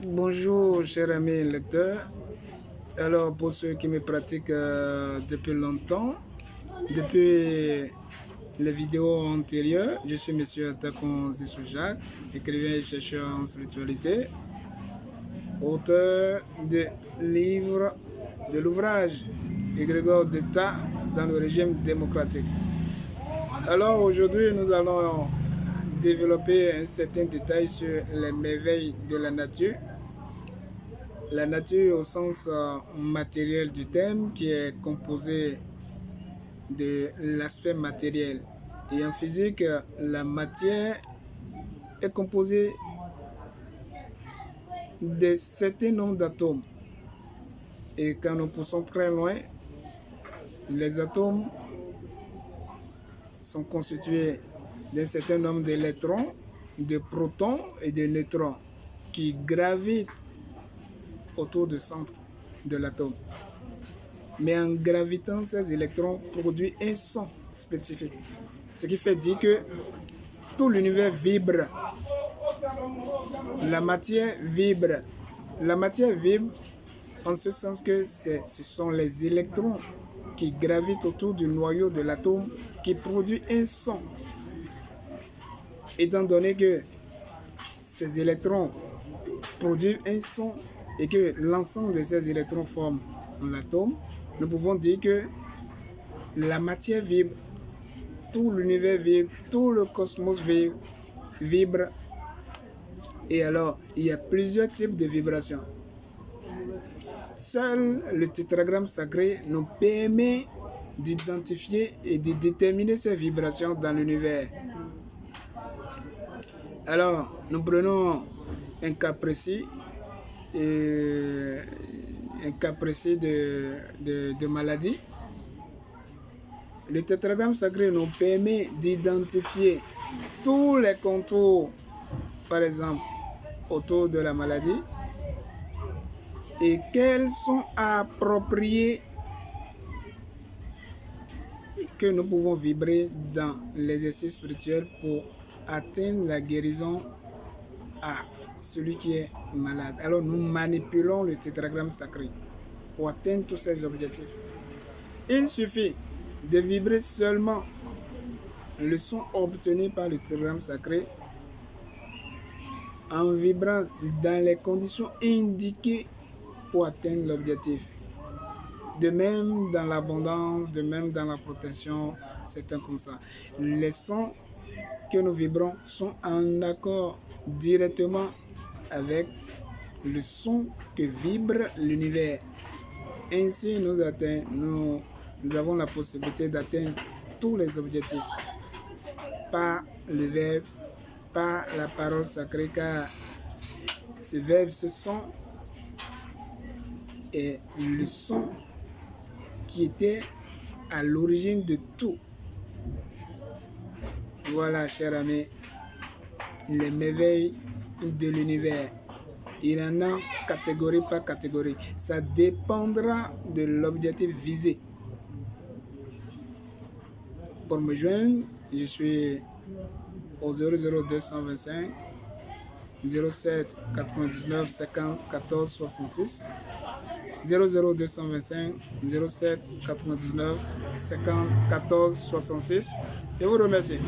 Bonjour, chers amis lecteurs. Alors, pour ceux qui me pratiquent depuis longtemps, depuis les vidéos antérieures, je suis Monsieur Takon Zissou Jacques, écrivain et chercheur en spiritualité, auteur de livres de l'ouvrage Égrégore d'État dans le régime démocratique. Alors, aujourd'hui, nous allons développer un certain détail sur les merveilles de la nature. La nature au sens matériel du terme, qui est composé de l'aspect matériel. Et en physique, la matière est composée de certains nombres d'atomes. Et quand nous poussons très loin, les atomes sont constitués d'un certain nombre d'électrons, de protons et de neutrons qui gravitent autour du centre de l'atome. Mais en gravitant, ces électrons produisent un son spécifique. Ce qui fait dire que tout l'univers vibre. La matière vibre. La matière vibre en ce sens que ce sont les électrons qui gravitent autour du noyau de l'atome qui produit un son. Étant donné que ces électrons produisent un son et que l'ensemble de ces électrons forment l'atome, nous pouvons dire que la matière vibre, tout l'univers vibre, tout le cosmos vibre. Et alors, il y a plusieurs types de vibrations. Seul le tétragramme sacré nous permet d'identifier et de déterminer ces vibrations dans l'univers. Alors, nous prenons un cas précis, de maladie. Le tétragramme sacré nous permet d'identifier tous les contours, par exemple, autour de la maladie et quels sont appropriés que nous pouvons vibrer dans l'exercice spirituel pour atteindre la guérison à celui qui est malade. Alors nous manipulons le tétragramme sacré pour atteindre tous ces objectifs. Il suffit de vibrer seulement le son obtenu par le tétragramme sacré en vibrant dans les conditions indiquées pour atteindre l'objectif. De même dans l'abondance, de même dans la protection, c'est comme ça. Les sons que nous vibrons sont en accord directement avec le son que vibre l'univers. Ainsi, nous avons la possibilité d'atteindre tous les objectifs par le verbe, par la parole sacrée, car ce verbe, ce son est le son qui était à l'origine de tout. Voilà, chers amis, les merveilles de l'univers. Il y en a catégorie par catégorie. Ça dépendra de l'objectif visé. Pour me joindre, je suis au 00225 07 99 50 14 66. 00225 07 99 50 14 66. Je vous remercie.